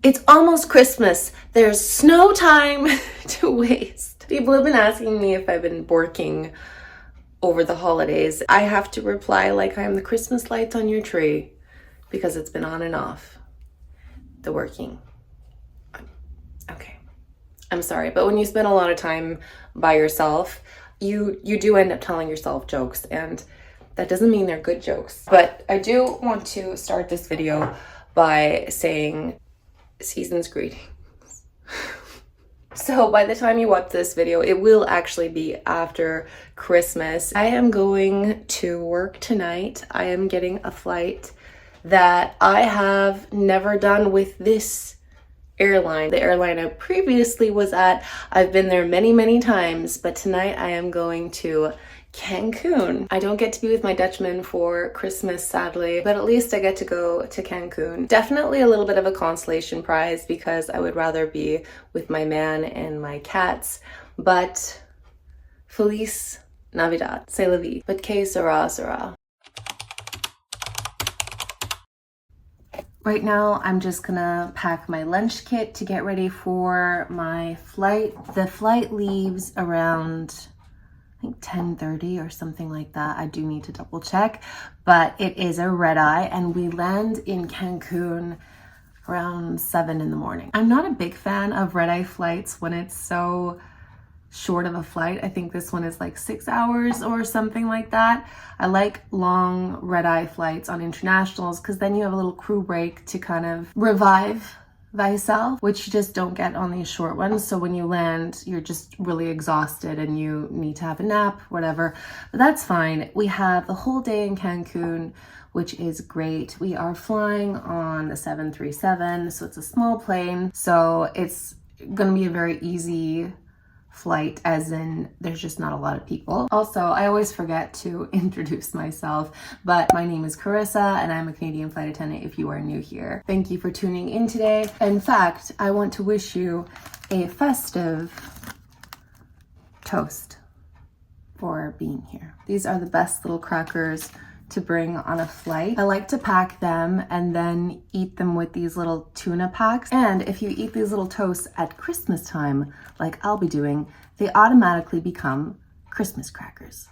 It's almost Christmas. There's no time to waste. People have been asking me if I've been working over the holidays. I have to reply like I am the Christmas lights on your tree because it's been on and off. The working. Okay. I'm sorry, but when you spend a lot of time by yourself, you do end up telling yourself jokes, and that doesn't mean they're good jokes. But I do want to start this video by saying season's greetings. So by the time you watch this video, it will actually be after Christmas. I am going to work tonight. I am getting a flight that I have never done with this airline. The airline I previously was at, I've been there many, many times, but tonight I am going to Cancun. I don't get to be with my Dutchman for Christmas, sadly, but at least I get to go to Cancun. Definitely a little bit of a consolation prize because I would rather be with my man and my cats, but Feliz Navidad, c'est la vie. But que sera, sera. Right now, I'm just gonna pack my lunch kit to get ready for my flight. The flight leaves around, I think 10:30 or something like that. I do need to double check, but it is a red eye and we land in Cancun around 7 in the morning. I'm not a big fan of red eye flights when it's so short of a flight. I think this one is like 6 hours or something like that. I like long red eye flights on internationals because then you have a little crew break to kind of revive thyself, which you just don't get on these short ones. So when you land, you're just really exhausted and you need to have a nap, whatever. But that's fine. We have the whole day in Cancun, which is great. We are flying on the 737, so it's a small plane. So it's gonna be a very easy flight, as in there's just not a lot of people. Also, I always forget to introduce myself, but my name is Charissa and I'm a Canadian flight attendant if you are new here. Thank you for tuning in today. In fact, I want to wish you a festive toast for being here. These are the best little crackers to bring on a flight. I like to pack them and then eat them with these little tuna packs. And if you eat these little toasts at Christmas time, like I'll be doing, they automatically become Christmas crackers.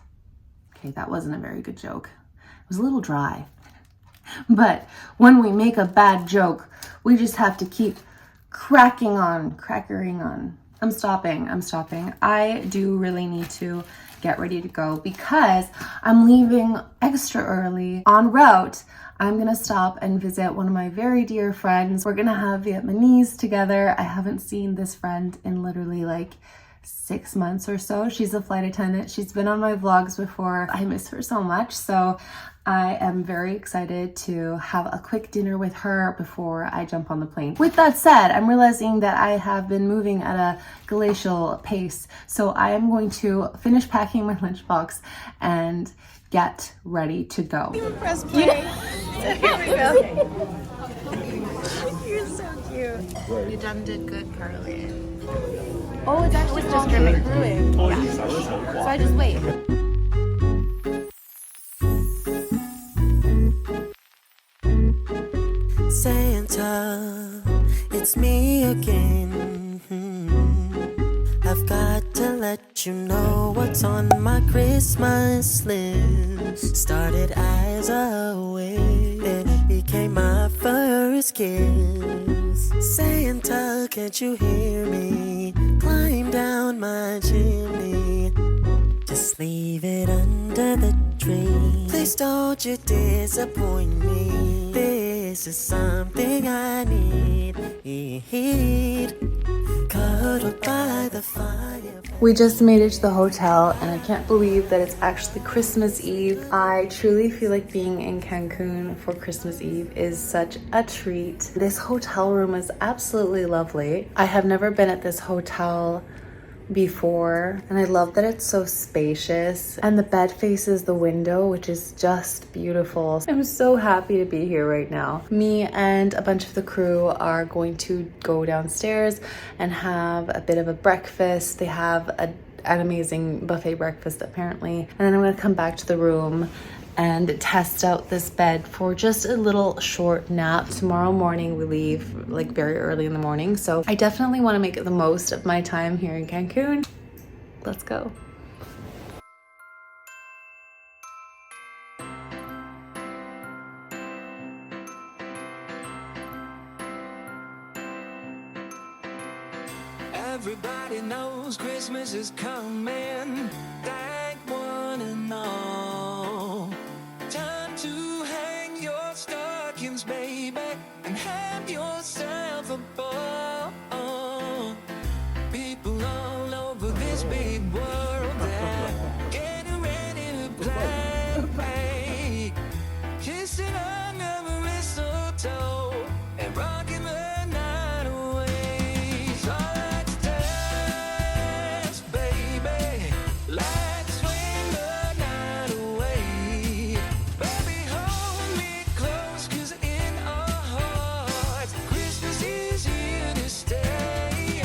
Okay, that wasn't a very good joke. It was a little dry. But when we make a bad joke, we just have to keep crackering on. I'm stopping. I do really need to get ready to go because I'm leaving extra early. En route, I'm gonna stop and visit one of my very dear friends. We're gonna have Vietnamese together. I haven't seen this friend in literally like 6 months or so. She's a flight attendant. She's been on my vlogs before. I miss her so much. So I am very excited to have a quick dinner with her before I jump on the plane. With that said, I'm realizing that I have been moving at a glacial pace. So I am going to finish packing my lunchbox and get ready to go. You press play. So here we go. You're so cute. You done did good, Carly. Oh, it's actually just dripping through it. Yeah. So I just wait. Santa, it's me again. I've got to let you know what's on my Christmas list. Started as a wish, then it became my first kiss. Santa, can't you hear me? Climb down my chimney. Just leave it under the tree. Please don't you disappoint me. This is something I need. Cuddled by the fire. We just made it to the hotel and I can't believe that it's actually Christmas Eve. I truly feel like being in Cancun for Christmas Eve is such a treat. This hotel room is absolutely lovely. I have never been at this hotel before and I love that it's so spacious and the bed faces the window, which is just beautiful. I'm so happy to be here right now. Me and a bunch of the crew are going to go downstairs and have a bit of a breakfast. They have an amazing buffet breakfast apparently, and then I'm going to come back to the room and test out this bed for just a little short nap. Tomorrow morning we leave like very early in the morning, so I definitely want to make the most of my time here in Cancun. Let's go. Everybody knows Christmas is coming. Thank one and all. Time to hang your stockings, baby, and have yourself a ball. People all over this big world that getting ready to play, kissing under the mistletoe and rocking the night away. So let's dance, baby. Let's swing the night away. Baby, hold me close, 'cause in our hearts Christmas is here to stay.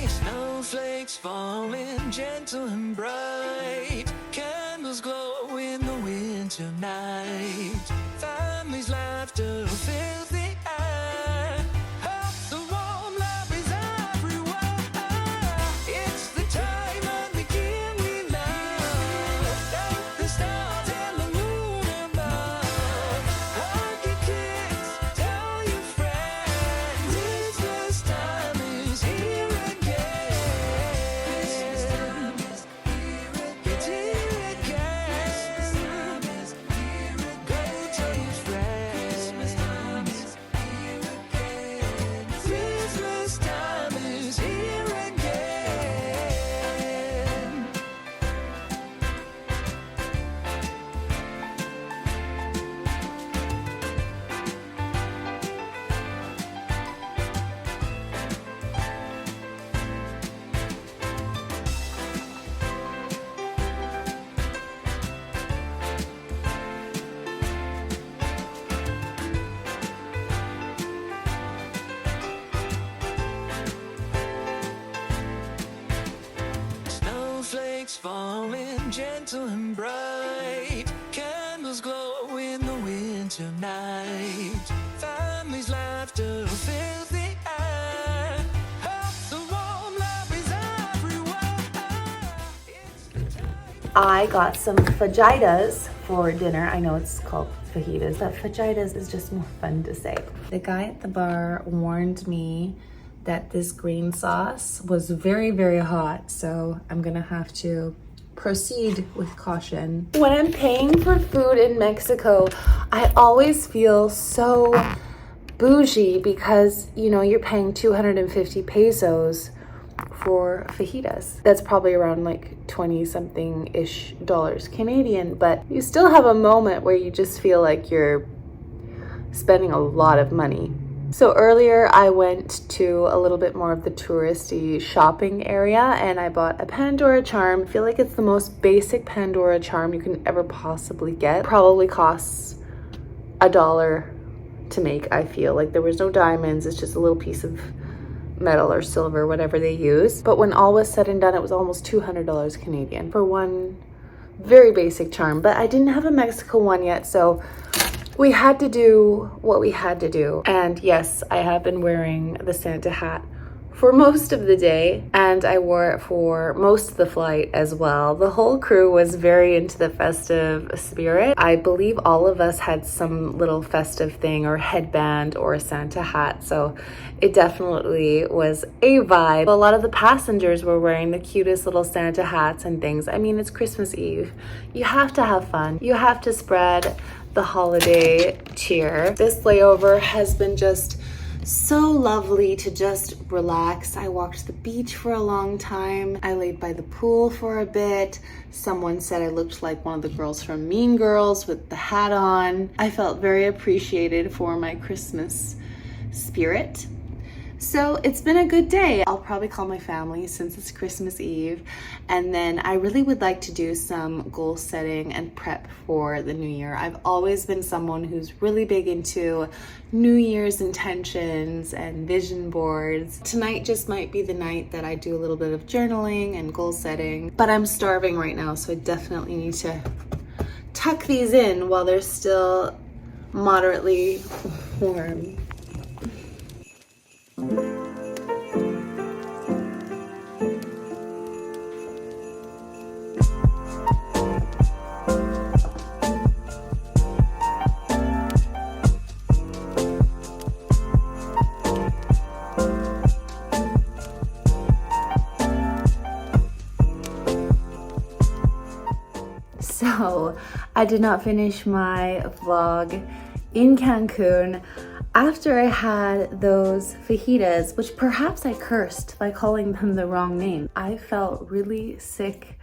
Snowflakes falling gentle and bright, candles glow in the winter night, families' laughter fills the air. Oh, the warm love is everywhere. It's the time of the year we love. Thank the stars and the moon above. Hug your kids, tell your friends. Christmas time is here again. Christmas time is here again. It's here again. Christmas time is here again. Go tell your friends. Christmas time is here again. Christmas time is here again. Snowflakes falling gentle and bright, candles glow in the winter night, families' laughter fills the air. Oh, the warm love is everywhere. It's the time. I got some fajitas for dinner. I know it's called fajitas, but fajitas is just more fun to say. The guy at the bar warned me that this green sauce was very, very hot, so I'm gonna have to proceed with caution. When I'm paying for food in Mexico, I always feel so bougie because, you know, you're paying 250 pesos for fajitas. That's probably around like 20 something ish dollars Canadian, but you still have a moment where you just feel like you're spending a lot of money. So earlier I went to a little bit more of the touristy shopping area and I bought a Pandora charm. I feel like it's the most basic Pandora charm you can ever possibly get. Probably costs $1 to make, I feel. Like there was no diamonds, it's just a little piece of metal or silver, whatever they use. But when all was said and done, it was almost $200 Canadian for one very basic charm. But I didn't have a Mexico one yet, so we had to do what we had to do. And yes, I have been wearing the Santa hat for most of the day, and I wore it for most of the flight as well. The whole crew was very into the festive spirit. I believe all of us had some little festive thing or headband or a Santa hat, so it definitely was a vibe. A lot of the passengers were wearing the cutest little Santa hats and things. I mean, it's Christmas Eve. You have to have fun. You have to spread the holiday cheer. This layover has been just so lovely to just relax. I walked the beach for a long time. I laid by the pool for a bit. Someone said I looked like one of the girls from Mean Girls with the hat on. I felt very appreciated for my Christmas spirit. So it's been a good day. I'll probably call my family since it's Christmas Eve. And then I really would like to do some goal setting and prep for the new year. I've always been someone who's really big into New Year's intentions and vision boards. Tonight just might be the night that I do a little bit of journaling and goal setting, but I'm starving right now, so I definitely need to tuck these in while they're still moderately warm. So, I did not finish my vlog in Cancun after I had those fajitas, which perhaps I cursed by calling them the wrong name. I felt really sick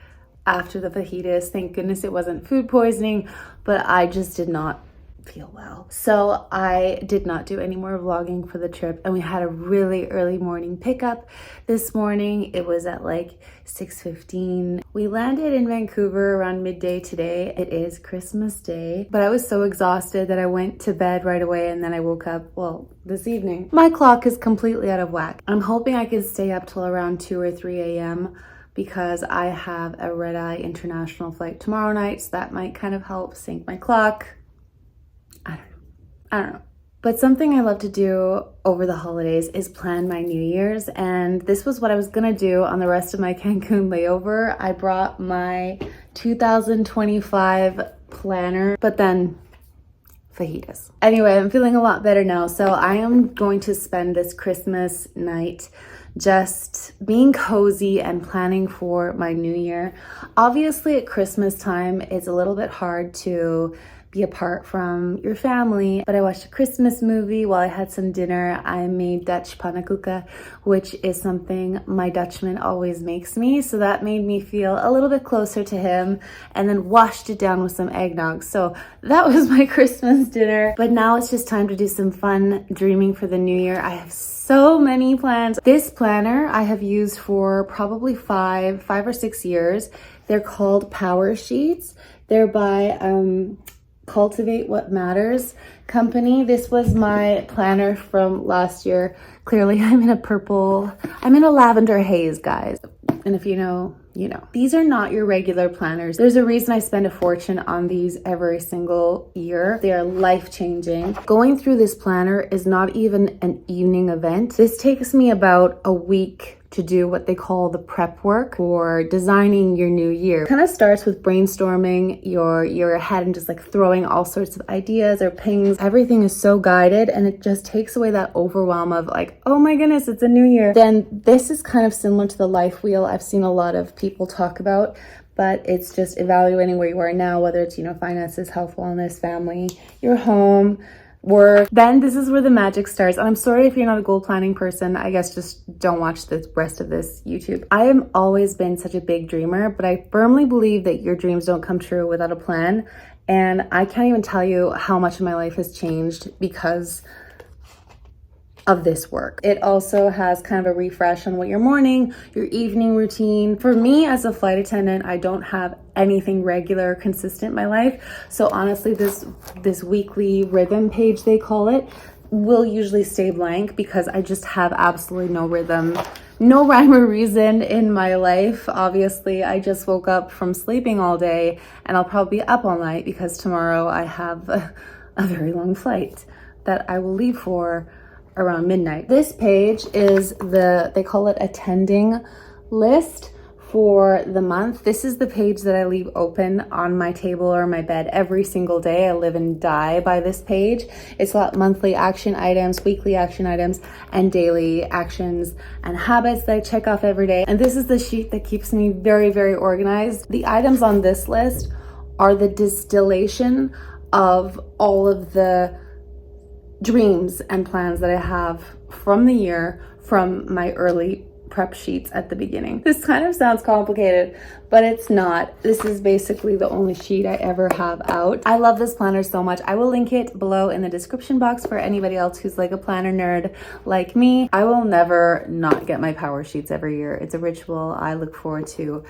after the fajitas. Thank goodness it wasn't food poisoning, but I just did not feel well. So I did not do any more vlogging for the trip, and we had a really early morning pickup this morning. It was at like 6:15. We landed in Vancouver around midday today. It is Christmas Day, but I was so exhausted that I went to bed right away, and then I woke up, well, this evening. My clock is completely out of whack. I'm hoping I can stay up till around 2 or 3 a.m. because I have a red-eye international flight tomorrow night, so that might kind of help sync my clock. I don't know. But something I love to do over the holidays is plan my New Year's, and this was what I was gonna do on the rest of my Cancun layover. I brought my 2025 planner, but then fajitas. Anyway, I'm feeling a lot better now, so I am going to spend this Christmas night just being cozy and planning for my new year. Obviously at Christmas time, it's a little bit hard to be apart from your family, but I watched a Christmas movie while I had some dinner. I made Dutch pannenkoeken, which is something my Dutchman always makes me, so that made me feel a little bit closer to him, and then washed it down with some eggnog. So that was my Christmas dinner, but now it's just time to do some fun dreaming for the new year. I have so many plans. This planner I have used for probably five or 6 years. They're called Power Sheets. They're by Cultivate What Matters company. This was my planner from last year. Clearly I'm in a lavender haze, guys. And if you know, you know. These are not your regular planners. There's a reason I spend a fortune on these every single year. They are life-changing. Going through this planner is not even an evening event. This takes me about a week to do what they call the prep work for designing your new year. It kind of starts with brainstorming your year ahead and just like throwing all sorts of ideas or pings. Everything is so guided, and it just takes away that overwhelm of like, oh my goodness, it's a new year. Then this is kind of similar to the life wheel I've seen a lot of people talk about, but it's just evaluating where you are now, whether it's, you know, finances, health, wellness, family, your home, work. Then this is where the magic starts. And I'm sorry if you're not a goal planning person, I guess just don't watch the rest of this YouTube. I have always been such a big dreamer, but I firmly believe that your dreams don't come true without a plan. And I can't even tell you how much of my life has changed because of this work. It also has kind of a refresh on what your morning, your evening routine. For me as a flight attendant, I don't have anything regular or consistent in my life. So honestly, this weekly rhythm page, they call it, will usually stay blank because I just have absolutely no rhythm, no rhyme or reason in my life. Obviously, I just woke up from sleeping all day, and I'll probably be up all night because tomorrow I have a very long flight that I will leave for around midnight. This page is they call it attending list for the month. This is the page that I leave open on my table or my bed every single day. I live and die by this page. It's got monthly action items, weekly action items, and daily actions and habits that I check off every day. And this is the sheet that keeps me very, very organized. The items on this list are the distillation of all of the dreams and plans that I have from the year, from my early prep sheets at the beginning. This kind of sounds complicated, but it's not. This is basically the only sheet I ever have out. I love this planner so much. I will link it below in the description box for anybody else who's like a planner nerd like me. I will never not get my power sheets every year. It's a ritual I look forward to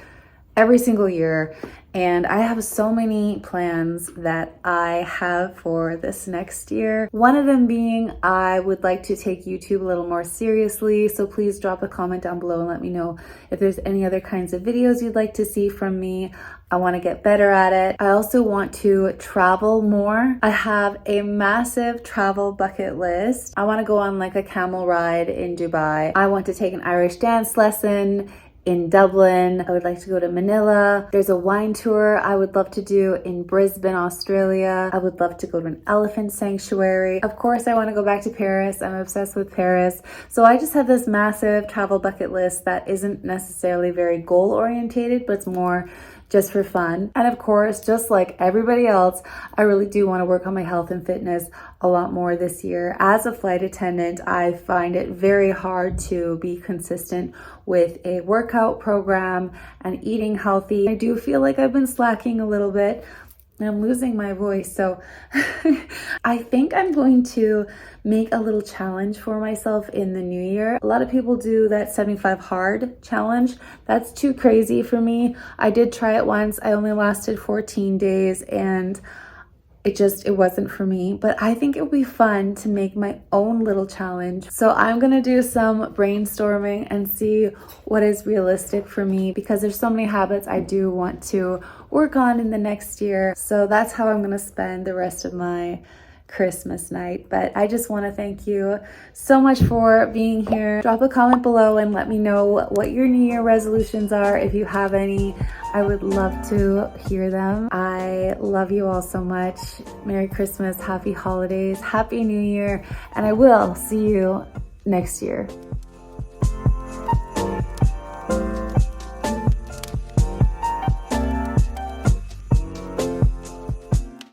every single year. And I have so many plans that I have for this next year. One of them being I would like to take YouTube a little more seriously. So please drop a comment down below and let me know if there's any other kinds of videos you'd like to see from me. I want to get better at it. I also want to travel more. I have a massive travel bucket list. I want to go on like a camel ride in Dubai. I want to take an Irish dance lesson in Dublin. I would like to go to Manila. There's a wine tour I would love to do in Brisbane, Australia. I would love to go to an elephant sanctuary. Of course, I want to go back to Paris. I'm obsessed with Paris. So I just have this massive travel bucket list that isn't necessarily very goal orientated, but it's more just for fun. And of course, just like everybody else, I really do want to work on my health and fitness a lot more this year. As a flight attendant, I find it very hard to be consistent with a workout program and eating healthy. I do feel like I've been slacking a little bit. I'm losing my voice, so I think I'm going to make a little challenge for myself in the new year. A lot of people do that 75 hard challenge. That's too crazy for me. I did try it once. I only lasted 14 days and it wasn't for me, but I think it would be fun to make my own little challenge. So I'm gonna do some brainstorming and see what is realistic for me, because there's so many habits I do want to work on in the next year. So that's how I'm gonna spend the rest of my Christmas night. But I just want to thank you so much for being here. Drop a comment below and let me know what your New Year resolutions are. If you have any, I would love to hear them. I love you all so much. Merry Christmas, happy holidays, happy New Year, and I will see you next year.